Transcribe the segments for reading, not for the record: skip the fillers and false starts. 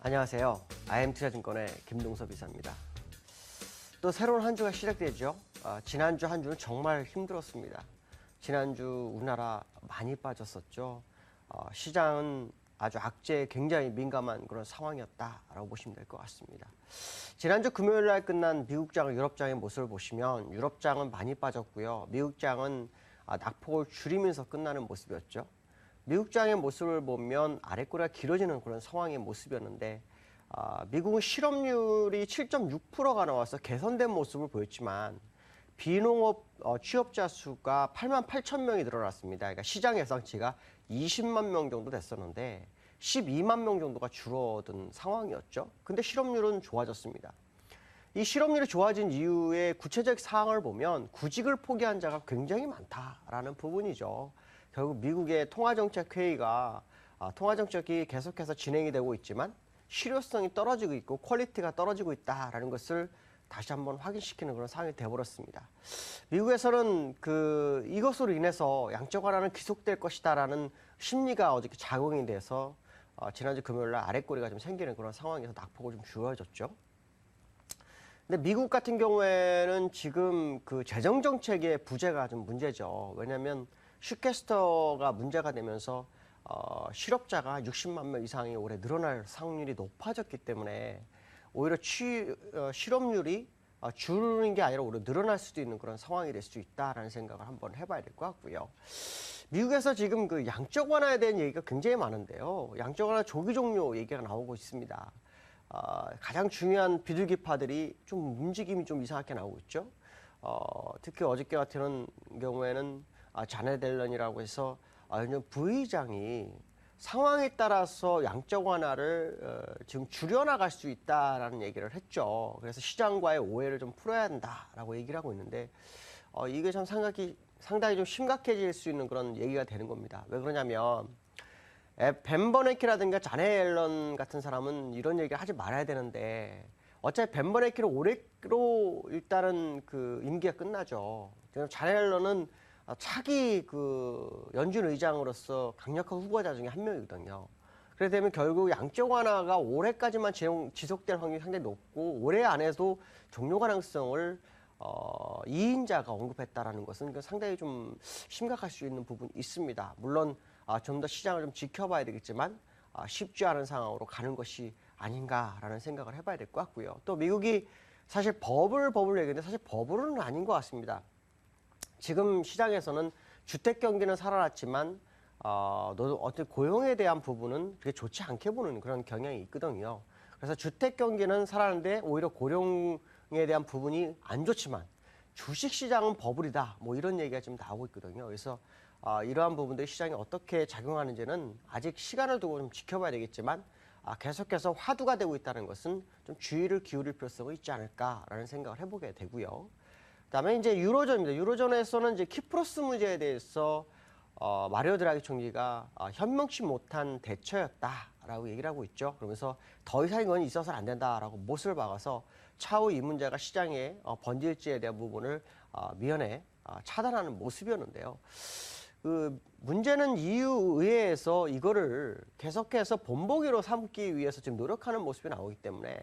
안녕하세요. IM투자증권의 김동섭 이사입니다. 또 새로운 한 주가 시작되죠. 지난주 한 주는 정말 힘들었습니다. 지난주 우리나라 많이 빠졌었죠. 시장은 아주 악재에 굉장히 민감한 그런 상황이었다라고 보시면 될 것 같습니다. 지난주 금요일 날 끝난 미국장, 유럽장의 모습을 보시면 유럽장은 많이 빠졌고요. 미국장은 낙폭을 줄이면서 끝나는 모습이었죠. 미국장의 모습을 보면 아랫꼬리가 길어지는 그런 상황의 모습이었는데 미국은 실업률이 7.6%가 나와서 개선된 모습을 보였지만 비농업 취업자 수가 8만 8천 명이 늘어났습니다. 그러니까 시장 예상치가 20만 명 정도 됐었는데 12만 명 정도가 줄어든 상황이었죠. 근데 실업률은 좋아졌습니다. 이 실업률이 좋아진 이유의 구체적 사항을 보면 구직을 포기한 자가 굉장히 많다라는 부분이죠. 결국 미국의 통화정책회의가 통화정책이 계속해서 진행이 되고 있지만 실효성이 떨어지고 있고 퀄리티가 떨어지고 있다라는 것을 다시 한번 확인시키는 그런 상황이 되어버렸습니다. 미국에서는 이것으로 인해서 양적 완화는 지속될 것이다라는 심리가 어저께 작용이 돼서 지난주 금요일날 아랫꼬리가 좀 생기는 그런 상황에서 낙폭을 좀 줄어졌죠. 근데 미국 같은 경우에는 지금 재정 정책의 부재가 좀 문제죠. 왜냐하면 슈캐스터가 문제가 되면서 실업자가 60만 명 이상이 올해 늘어날 확률이 높아졌기 때문에 오히려 실업률이 줄는 게 아니라 오히려 늘어날 수도 있는 그런 상황이 될 수 있다라는 생각을 한번 해봐야 될 것 같고요. 미국에서 지금 양적 완화에 대한 얘기가 굉장히 많은데요. 양적 완화 조기 종료 얘기가 나오고 있습니다. 가장 중요한 비둘기파들이 좀 움직임이 좀 이상하게 나오고 있죠. 특히 어저께 같은 경우에는 자넷 옐런이라고 해서 부의장이 상황에 따라서 양적 완화를 지금 줄여나갈 수 있다라는 얘기를 했죠. 그래서 시장과의 오해를 좀 풀어야 한다라고 얘기를 하고 있는데 이게 참 상당히 좀 심각해질 수 있는 그런 얘기가 되는 겁니다. 왜 그러냐면 벤 버네키라든가 자넷 옐런 같은 사람은 이런 얘기를 하지 말아야 되는데 어차피 벤 버네키는 올해로 일단은 임기가 끝나죠. 자넷 옐런은 차기 연준 의장으로서 강력한 후보자 중에 한 명이거든요. 그렇게 되면 결국 양적 완화가 올해까지만 지속될 확률이 상당히 높고 올해 안에도 종료 가능성을 이인자가 언급했다라는 것은 상당히 좀 심각할 수 있는 부분이 있습니다. 물론 좀 더 시장을 좀 지켜봐야 되겠지만 쉽지 않은 상황으로 가는 것이 아닌가라는 생각을 해봐야 될 것 같고요. 또 미국이 사실 버블 얘기인데 사실 버블은 아닌 것 같습니다. 지금 시장에서는 주택 경기는 살아났지만 어떤 고용에 대한 부분은 그렇게 좋지 않게 보는 그런 경향이 있거든요. 그래서 주택 경기는 살아났는데 오히려 고용에 대한 부분이 안 좋지만 주식 시장은 버블이다. 뭐 이런 얘기가 지금 나오고 있거든요. 그래서 이러한 부분들이 시장에 어떻게 작용하는지는 아직 시간을 두고 좀 지켜봐야 되겠지만 계속해서 화두가 되고 있다는 것은 좀 주의를 기울일 필요성이 있지 않을까라는 생각을 해보게 되고요. 그다음에 이제 유로존입니다. 유로존에서는 이제 키프로스 문제에 대해서 마리오 드라기 총리가 현명치 못한 대처였다라고 얘기를 하고 있죠. 그러면서 더 이상 이건 있어서는 안 된다라고 못을 박아서 차후 이 문제가 시장에 번질지에 대한 부분을 미연에 차단하는 모습이었는데요. 문제는 EU 의회에서 이거를 계속해서 본보기로 삼기 위해서 지금 노력하는 모습이 나오기 때문에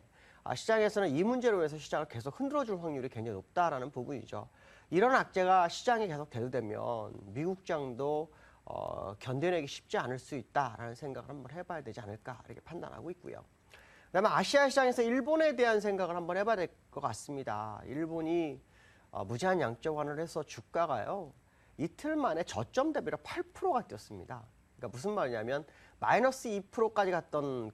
시장에서는 이 문제로 해서 시장을 계속 흔들어줄 확률이 굉장히 높다라는 부분이죠. 이런 악재가 시장에 계속 대두되면 미국장도 견뎌내기 쉽지 않을 수 있다라는 생각을 한번 해봐야 되지 않을까 이렇게 판단하고 있고요. 그다음에 아시아 시장에서 일본에 대한 생각을 한번 해봐야 될 것 같습니다. 일본이 무제한 양적 완화를 해서 주가가요. 이틀 만에 저점 대비로 8%가 뛰었습니다. 그러니까 무슨 말이냐면 마이너스 2%까지 갔던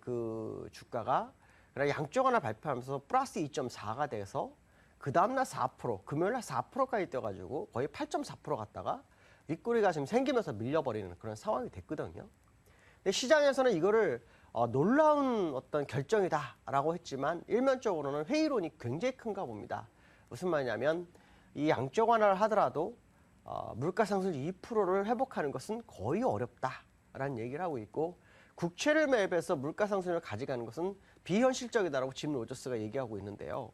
주가가 양적 완화 발표하면서 플러스 2.4가 돼서 그 다음날 4%, 금요일날 4%까지 뛰어가지고 거의 8.4% 갔다가 윗꼬리가 지금 생기면서 밀려버리는 그런 상황이 됐거든요. 근데 시장에서는 이거를 놀라운 어떤 결정이다라고 했지만 일면적으로는 회의론이 굉장히 큰가 봅니다. 무슨 말이냐면 이 양적 완화를 하더라도 물가 상승 2%를 회복하는 것은 거의 어렵다라는 얘기를 하고 있고 국채를 매입해서 물가 상승을 가져가는 것은 비현실적이다라고 짐 로저스가 얘기하고 있는데요.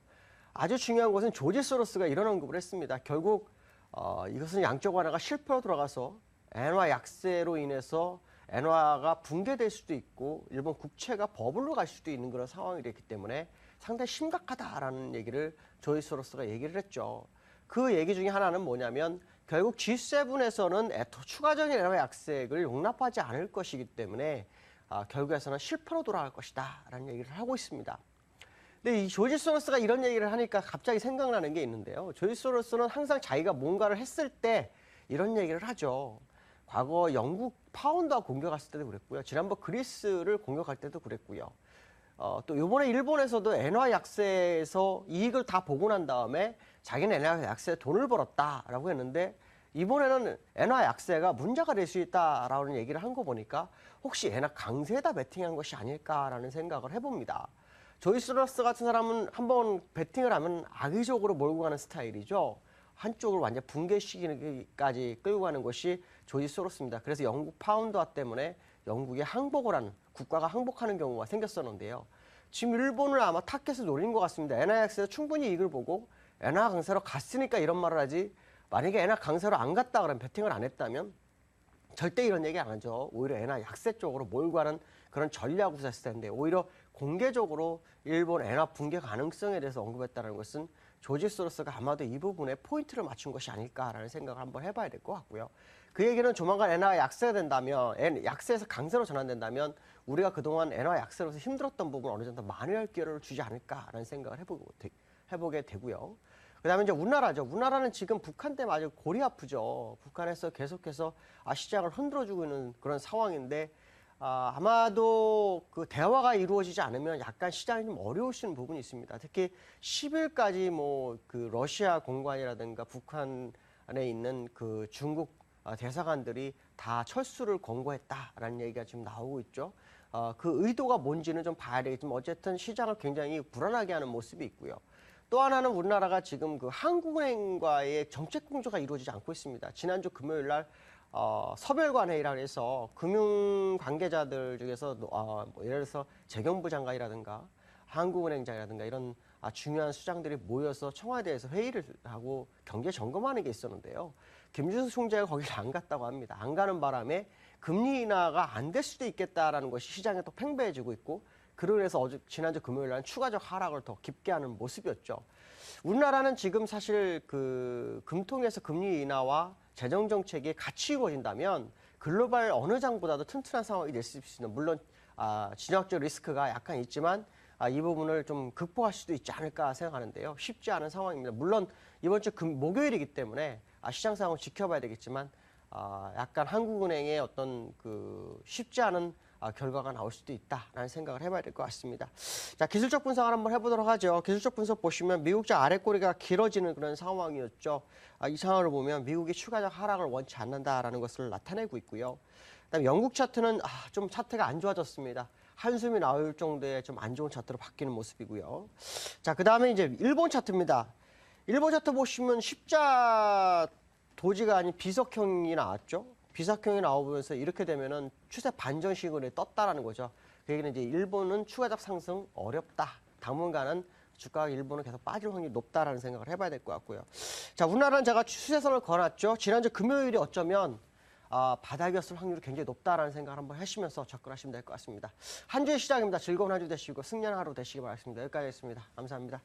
아주 중요한 것은 조지 소로스가 이런 언급을 했습니다. 결국 이것은 양적 완화가 실패로 돌아가서 엔화 약세로 인해서 엔화가 붕괴될 수도 있고 일본 국채가 버블로 갈 수도 있는 그런 상황이 됐기 때문에 상당히 심각하다라는 얘기를 조지 소로스가 얘기를 했죠. 그 얘기 중에 하나는 뭐냐면 결국 G7에서는 추가적인 엔화 약세를 용납하지 않을 것이기 때문에 결국에서는 실패로 돌아갈 것이다 라는 얘기를 하고 있습니다. 근데 이 조지 소로스가 이런 얘기를 하니까 갑자기 생각나는 게 있는데요. 조지 소로스는 항상 자기가 뭔가를 했을 때 이런 얘기를 하죠. 과거 영국 파운드와 공격했을 때도 그랬고요. 지난번 그리스를 공격할 때도 그랬고요. 또 이번에 일본에서도 엔화 약세에서 이익을 다 보고 난 다음에 자기는 엔화 약세에 돈을 벌었다라고 했는데 이번에는 엔화 약세가 문제가 될 수 있다라는 얘기를 한 거 보니까 혹시 엔화 강세에다 베팅한 것이 아닐까라는 생각을 해봅니다. 조지 소로스 같은 사람은 한번 베팅을 하면 악의적으로 몰고 가는 스타일이죠. 한쪽을 완전 붕괴시키기까지 끌고 가는 것이 조지 소로스입니다. 그래서 영국 파운드화 때문에 영국이 항복을 하는, 국가가 항복하는 경우가 생겼었는데요. 지금 일본을 아마 타켓을 노린 것 같습니다. 엔화 약세에서 충분히 이익을 보고 엔화 강세로 갔으니까 이런 말을 하지, 만약에 엔화 강세로 안 갔다 그러면 베팅을 안 했다면 절대 이런 얘기 안 하죠. 오히려 엔화 약세 쪽으로 몰고 가는 그런 전략을 썼을 텐데 오히려 공개적으로 일본 엔화 붕괴 가능성에 대해서 언급했다는 것은 조지 소로스가 아마도 이 부분에 포인트를 맞춘 것이 아닐까라는 생각을 한번 해봐야 될 것 같고요. 그 얘기는 조만간 엔화가 약세가 된다면, 약세에서 강세로 전환된다면 우리가 그동안 엔화 약세로서 힘들었던 부분 어느 정도 만회할 기회를 주지 않을까라는 생각을 해보게 되고요. 그 다음에 이제 우리나라죠. 우리나라는 지금 북한 때문에 아주 골이 아프죠. 북한에서 계속해서 시장을 흔들어주고 있는 그런 상황인데 아마도 그 대화가 이루어지지 않으면 약간 시장이 좀 어려우신 부분이 있습니다. 특히 10일까지 뭐 그 러시아 공관이라든가 북한에 있는 그 중국 대사관들이 다 철수를 권고했다라는 얘기가 지금 나오고 있죠. 그 의도가 뭔지는 좀 봐야 되겠지만 어쨌든 시장을 굉장히 불안하게 하는 모습이 있고요. 또 하나는 우리나라가 지금 그 한국은행과의 정책 공조가 이루어지지 않고 있습니다. 지난주 금요일 날 서별관 회의라 해서 금융 관계자들 중에서 뭐 예를 들어서 재경부 장관이라든가 한국은행장이라든가 이런 중요한 수장들이 모여서 청와대에서 회의를 하고 경제 점검하는 게 있었는데요. 김준수 총재가 거기를 안 갔다고 합니다. 안 가는 바람에 금리 인하가 안 될 수도 있겠다라는 것이 시장에 또 팽배해지고 있고, 그러면서 지난주 금요일 날 추가적 하락을 더 깊게 하는 모습이었죠. 우리나라는 지금 사실 그 금통에서 금리 인하와 재정 정책이 같이 이루어진다면 글로벌 어느 장보다도 튼튼한 상황이 될 수 있습니다. 물론 진영적 리스크가 약간 있지만 이 부분을 좀 극복할 수도 있지 않을까 생각하는데요. 쉽지 않은 상황입니다. 물론 이번 주 목요일이기 때문에 시장 상황을 지켜봐야 되겠지만 약간 한국은행의 어떤 그 쉽지 않은 결과가 나올 수도 있다라는 생각을 해봐야 될 것 같습니다. 자, 기술적 분석을 한번 해보도록 하죠. 기술적 분석 보시면 미국장 아랫꼬리가 길어지는 그런 상황이었죠. 이 상황을 보면 미국이 추가적 하락을 원치 않는다라는 것을 나타내고 있고요. 그다음에 영국 차트는 좀 차트가 안 좋아졌습니다. 한숨이 나올 정도의 좀 안 좋은 차트로 바뀌는 모습이고요. 자, 그다음에 이제 일본 차트입니다. 일본 차트 보시면 십자 도지가 아닌 비석형이 나왔죠. 비석형이 나오면서 이렇게 되면은 추세 반전 시그널이 떴다라는 거죠. 그 얘기는 이제 일본은 추가적 상승 어렵다. 당분간은 주가가 일본은 계속 빠질 확률이 높다라는 생각을 해봐야 될 것 같고요. 자, 우리나라는 제가 추세선을 걸었죠. 지난주 금요일이 어쩌면 바닥이었을 확률이 굉장히 높다라는 생각을 한번 하시면서 접근하시면 될 것 같습니다. 한 주의 시작입니다. 즐거운 한 주 되시고 승리하는 하루 되시기 바라겠습니다. 여기까지 하겠습니다. 감사합니다.